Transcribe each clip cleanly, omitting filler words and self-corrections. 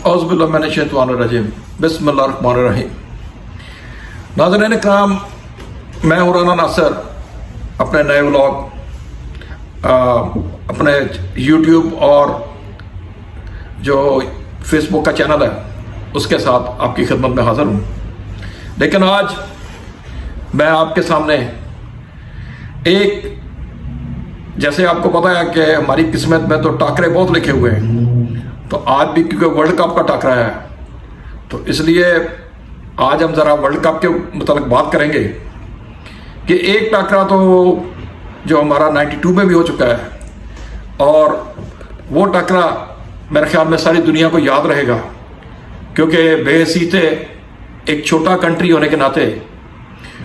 औज़ुबिल्लाहि मिनश्शैतानिर्रजीम बिस्मिल्लाहिर्रहमानिर्रहीम। नाज़रीन इकराम, मैं हूं राना नासिर। अपने नए व्लॉग अपने यूट्यूब और जो फेसबुक का चैनल है उसके साथ आपकी खिदमत में हाजिर हूं। लेकिन आज मैं आपके सामने एक, जैसे आपको पता है कि हमारी किस्मत में तो टाकरे बहुत लिखे हुए हैं, तो आज भी क्योंकि वर्ल्ड कप का टाकरा है तो इसलिए आज हम जरा वर्ल्ड कप के मतलब बात करेंगे कि एक टाकरा तो जो हमारा 92 में भी हो चुका है और वो टाकरा मेरे ख्याल में सारी दुनिया को याद रहेगा, क्योंकि बेहसीते एक छोटा कंट्री होने के नाते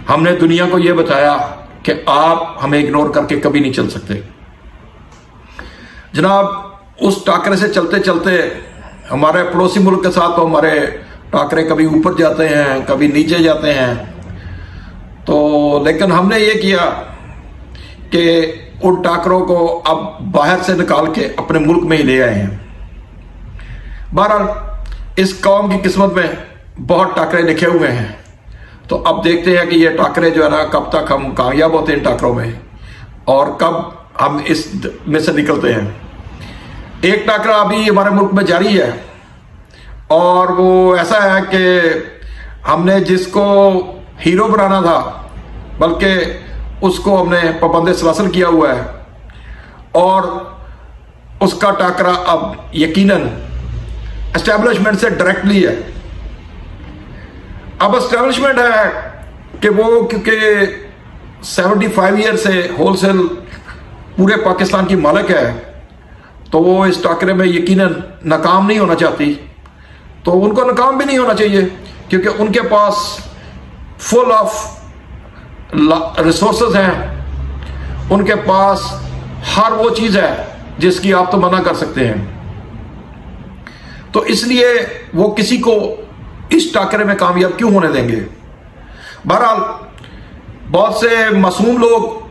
हमने दुनिया को ये बताया कि आप हमें इग्नोर करके कभी नहीं चल सकते। जनाब, उस टाकरे से चलते चलते हमारे पड़ोसी मुल्क के साथ तो हमारे टाकरे कभी ऊपर जाते हैं कभी नीचे जाते हैं, तो लेकिन हमने ये किया कि उन टाकरों को अब बाहर से निकाल के अपने मुल्क में ही ले आए हैं। बहरहाल इस कौम की किस्मत में बहुत टाकरे लिखे हुए हैं, तो अब देखते हैं कि ये टाकरे जो है ना कब तक हम कामयाब होते हैं इन टाकरों में और कब हम इस में से निकलते हैं। एक टाकरा अभी हमारे मुल्क में जारी है और वो ऐसा है कि हमने जिसको हीरो बनाना था बल्कि उसको हमने पाबंद सलासल किया हुआ है और उसका टाकरा अब यकीनन एस्टेब्लिशमेंट से डायरेक्टली है। अब एस्टेब्लिशमेंट है कि वो क्योंकि 75 ईयर से होलसेल पूरे पाकिस्तान की मालिक है, तो वो इस टाकरे में यकीनन नाकाम नहीं होना चाहती, तो उनको नाकाम भी नहीं होना चाहिए क्योंकि उनके पास फुल ऑफ रिसोर्सेज हैं, उनके पास हर वो चीज है जिसकी आप तो मना कर सकते हैं। तो इसलिए वो किसी को इस टाकरे में कामयाब क्यों होने देंगे। बहरहाल बहुत से मासूम लोग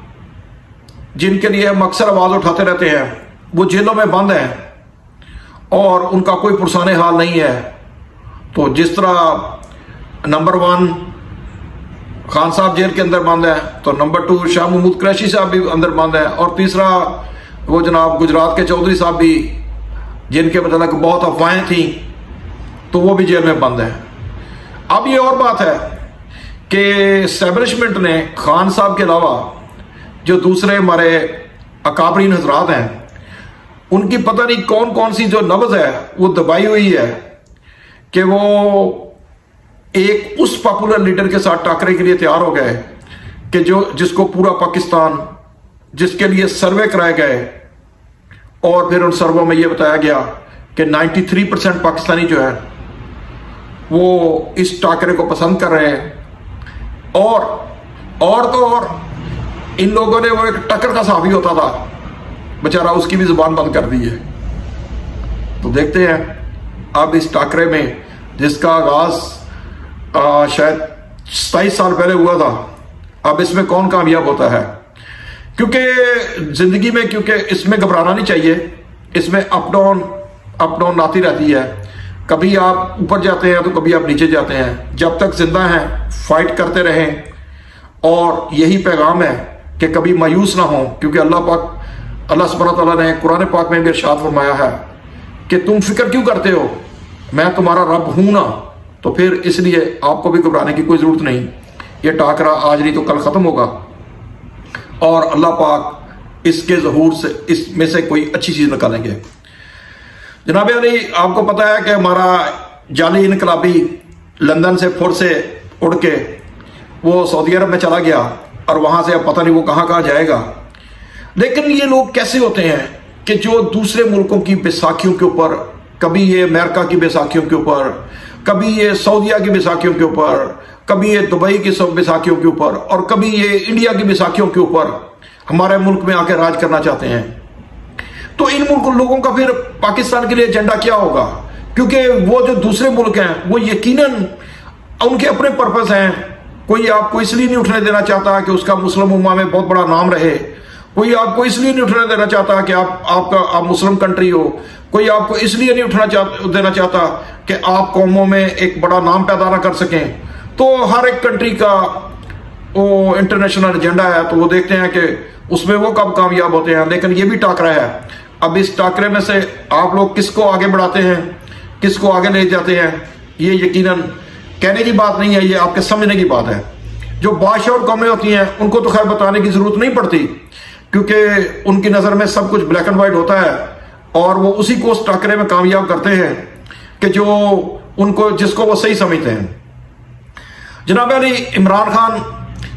जिनके लिए हम अक्सर आवाज उठाते रहते हैं वो जेलों में बंद हैं और उनका कोई पुरसाने हाल नहीं है। तो जिस तरह नंबर 1 खान साहब जेल के अंदर बंद है, तो नंबर 2 शाह महमूद कुरैशी साहब भी अंदर बंद है और तीसरा वो जनाब गुजरात के चौधरी साहब भी, जिनके मतलब बहुत अफवाहें थी, तो वो भी जेल में बंद है। अब ये और बात है कि एस्टेब्लिशमेंट ने खान साहब के अलावा जो दूसरे हमारे अकाबरीन हजरात हैं उनकी पता नहीं कौन कौन सी जो नब्ज है वो दबाई हुई है कि वो एक उस पॉपुलर लीडर के साथ टाकरे के लिए तैयार हो गए कि जिसको पूरा पाकिस्तान, जिसके लिए सर्वे कराए गए और फिर उन सर्वों में यह बताया गया कि 93% पाकिस्तानी जो है वो इस टाकरे को पसंद कर रहे हैं। और इन लोगों ने वो एक टक्कर का साफी होता था बेचारा, उसकी भी जुबान बंद कर दी है। तो देखते हैं अब इस टाकरे में जिसका आगाज शायद 27 साल पहले हुआ था, अब इसमें कौन कामयाब होता है। क्योंकि जिंदगी में क्योंकि इसमें घबराना नहीं चाहिए, इसमें अप डाउन आती रहती है। कभी आप ऊपर जाते हैं तो कभी आप नीचे जाते हैं। जब तक जिंदा हैं फाइट करते रहें और यही पैगाम है कि कभी मायूस ना हो, क्योंकि अल्लाह सुब्हानहू तआला ने कुरान पाक में भी इरशाद फरमाया है कि तुम फिक्र क्यों करते हो, मैं तुम्हारा रब हूं ना। तो फिर इसलिए आपको भी घबराने की कोई जरूरत नहीं। ये टाकरा आज नहीं तो कल खत्म होगा और अल्लाह पाक इसके ज़हूर से इसमें से कोई अच्छी चीज निकालेंगे। जनाब अली, आपको पता है कि हमारा जाली इनकलाबी लंदन से फुर से उड़ के वो सऊदी अरब में चला गया और वहां से अब पता नहीं वो कहां कहां जाएगा। लेकिन ये लोग कैसे होते हैं कि जो दूसरे मुल्कों की बैसाखियों के ऊपर, कभी ये अमेरिका की बैसाखियों के ऊपर, कभी ये सऊदिया की बैसाखियों के ऊपर, कभी ये दुबई की बैसाखियों के ऊपर और कभी ये इंडिया की बैसाखियों के ऊपर हमारे मुल्क में आकर राज करना चाहते हैं। तो इन मुल्क लोगों का फिर पाकिस्तान के लिए एजेंडा क्या होगा, क्योंकि वो जो दूसरे मुल्क हैं वो यकीनन उनके अपने पर्पस हैं। कोई आपको इसलिए नहीं उठने देना चाहता कि उसका मुस्लिम उम्मा में बहुत बड़ा नाम रहे, कोई आपको इसलिए नहीं उठने देना चाहता कि आप मुस्लिम कंट्री हो, कोई आपको इसलिए नहीं देना चाहता कि आप कौमों में एक बड़ा नाम पैदा ना कर सकें। तो हर एक कंट्री का वो इंटरनेशनल एजेंडा है, तो वो देखते हैं कि उसमें वो कब कामयाब होते हैं। लेकिन ये भी टाकरा है। अब इस टाकरे में से आप लोग किसको आगे बढ़ाते हैं, किसको आगे ले जाते हैं, ये यकीनन कहने की बात नहीं है, ये आपके समझने की बात है। जो बादशाह और कौमें होती हैं उनको तो खैर बताने की जरूरत नहीं पड़ती, क्योंकि उनकी नजर में सब कुछ ब्लैक एंड व्हाइट होता है और वो उसी को उस टाकरे में कामयाब करते हैं कि जो उनको जिसको वो सही समझते हैं। जनाब अली, इमरान खान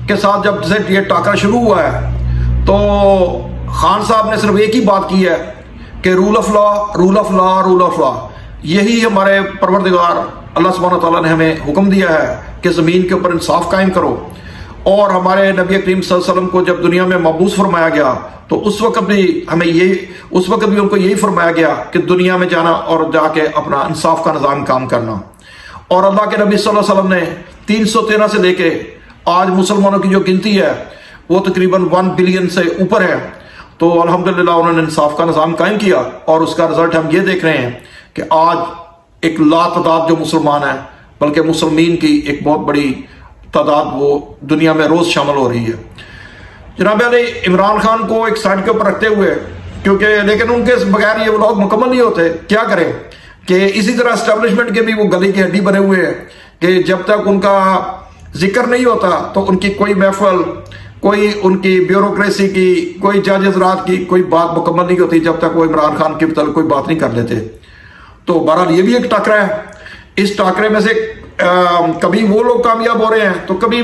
के साथ जब से ये टाकरा शुरू हुआ है तो खान साहब ने सिर्फ एक ही बात की है कि rule of law, rule of law, rule of law. यही हमारे परवरदिगार अल्लाह सुब्हानहू तआला ने हमें हुक्म दिया है कि जमीन के ऊपर इंसाफ कायम करो। और हमारे नबी करीम सल्लल्लाहु अलैहि वसल्लम को जब दुनिया में मबूस फरमाया गया तो उस वक्त भी उनको यही फरमाया गया कि दुनिया में जाना और जाके अपना इंसाफ का निजाम काम करना। और अल्लाह के नबी सल्लल्लाहु अलैहि वसल्लम ने 313 से लेके आज मुसलमानों की जो गिनती है वो तकरीबन 1 बिलियन से ऊपर है। तो अल्हम्दुलिल्लाह उन्होंने इंसाफ का निजाम कायम किया और उसका रिजल्ट हम ये देख रहे हैं कि आज एक लातादाद जो मुसलमान है, बल्कि मुसलमीन की एक बहुत बड़ी तादाद वो दुनिया में रोज शामिल हो रही है। जनाब अली, इमरान खान को एक साइड के ऊपर रखते हुए, क्योंकि लेकिन उनके बगैर ये लोग मुकम्मल नहीं होते। क्या करें कि इसी तरह एस्टेब्लिशमेंट के भी वो गली की हड्डी बने हुए हैं कि जब तक उनका जिक्र नहीं होता तो उनकी कोई महफल, कोई उनकी ब्यूरोक्रेसी की, कोई जज हज़रात की कोई बात मुकम्मल नहीं होती जब तक वो इमरान खान के मतलब कोई बात नहीं कर लेते। तो बहरहाल ये भी एक टाकरा है। इस टाकरे में से कभी वो लोग कामयाब हो रहे हैं तो कभी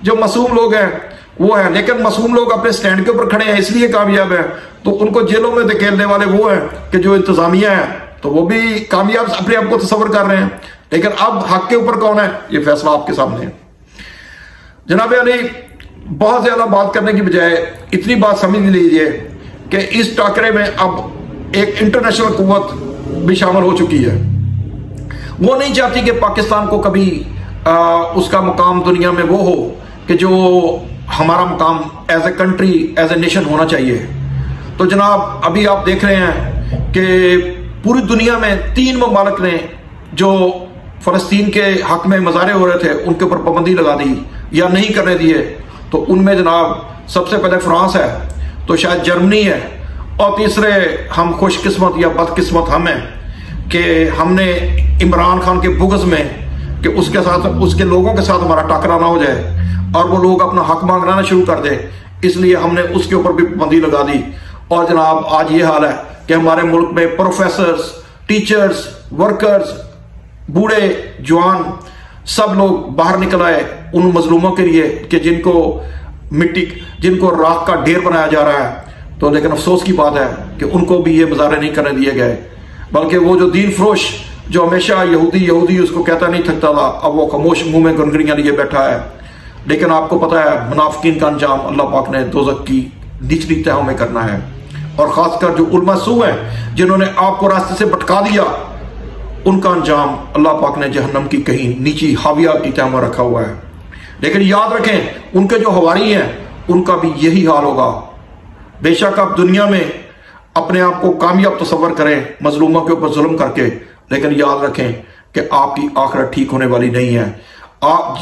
जो मासूम लोग हैं वो है। लेकिन मासूम लोग अपने स्टैंड के ऊपर खड़े हैं इसलिए कामयाब है। तो उनको जेलों में धकेलने वाले वो हैं कि जो इंतजामिया है, तो वो भी कामयाब अपने आप को तस्वर कर रहे हैं। लेकिन अब हक के ऊपर कौन है, ये फैसला आपके सामने है। जनाब अली, बहुत ज्यादा बात करने की बजाय इतनी बात समझ लीजिए कि इस टाकरे में अब एक इंटरनेशनल कुव्वत भी शामिल हो चुकी है। वो नहीं चाहती कि पाकिस्तान को कभी उसका मुकाम दुनिया में वो हो कि जो हमारा मुकाम as a country, as a nation होना चाहिए। तो जनाब अभी आप देख रहे हैं कि पूरी दुनिया में 3 ममालिक ने जो फलस्तीन के हक में मुजाहरे हो रहे थे उनके ऊपर पाबंदी लगा दी या नहीं करने दिए। तो उनमें जनाब सबसे पहले फ्रांस है, तो शायद जर्मनी है, और तीसरे हम खुशकिस्मत या बदकिस्मत हम हैं कि हमने इमरान खान के बुग़्ज़ में कि उसके साथ, उसके लोगों के साथ हमारा टकरा ना हो जाए और वो लोग अपना हक मांगना शुरू कर दे, इसलिए हमने उसके ऊपर भी पाबंदी लगा दी। और जनाब आज ये हाल है कि हमारे मुल्क में प्रोफेसर्स, टीचर्स, वर्कर्स, बूढ़े जवान सब लोग बाहर निकल आए उन मजलूमों के लिए कि जिनको राख का ढेर बनाया जा रहा है। तो लेकिन अफसोस की बात है कि उनको भी ये मुजाहरे नहीं करने दिए गए, बल्कि वो जो दीन फरोश जो हमेशा यहूदी उसको कहता नहीं थकता था, अब वो खामोश मुंह में गनगनियां लिए बैठा है। लेकिन आपको पता है मुनाफिकीन का अंजाम अल्लाह पाक ने दोज़ख की निचली तहों में करना है। और खासकर जो उलमा सू हैं जिन्होंने आपको रास्ते से भटका दिया, उनका अंजाम अल्लाह पाक ने जहन्नम की कहीं नीची हाविया की तह में रखा हुआ है। लेकिन याद रखें उनके जो हवारी हैं उनका भी यही हाल होगा। बेशक आप दुनिया में अपने आप को कामयाब तस्वर करें मजलूमों के ऊपर जुल्म करके, लेकिन याद रखें कि आपकी आखिरत ठीक होने वाली नहीं है।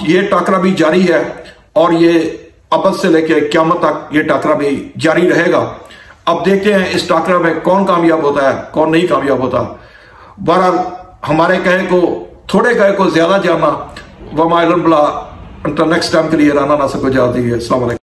ये टाकरा भी जारी है और ये अबद से लेकर क़यामत तक ये टाकरा भी जारी रहेगा। अब देखते हैं इस टाकरा में कौन कामयाब होता है, कौन नहीं कामयाब होता। बहरहाल हमारे कहे को, थोड़े कहे को ज्यादा जानना, वमा इल्म बिल्लाह, नेक्स्ट टाइम के लिए राना ना सको जाती है। अस्सलाम वालेकुम।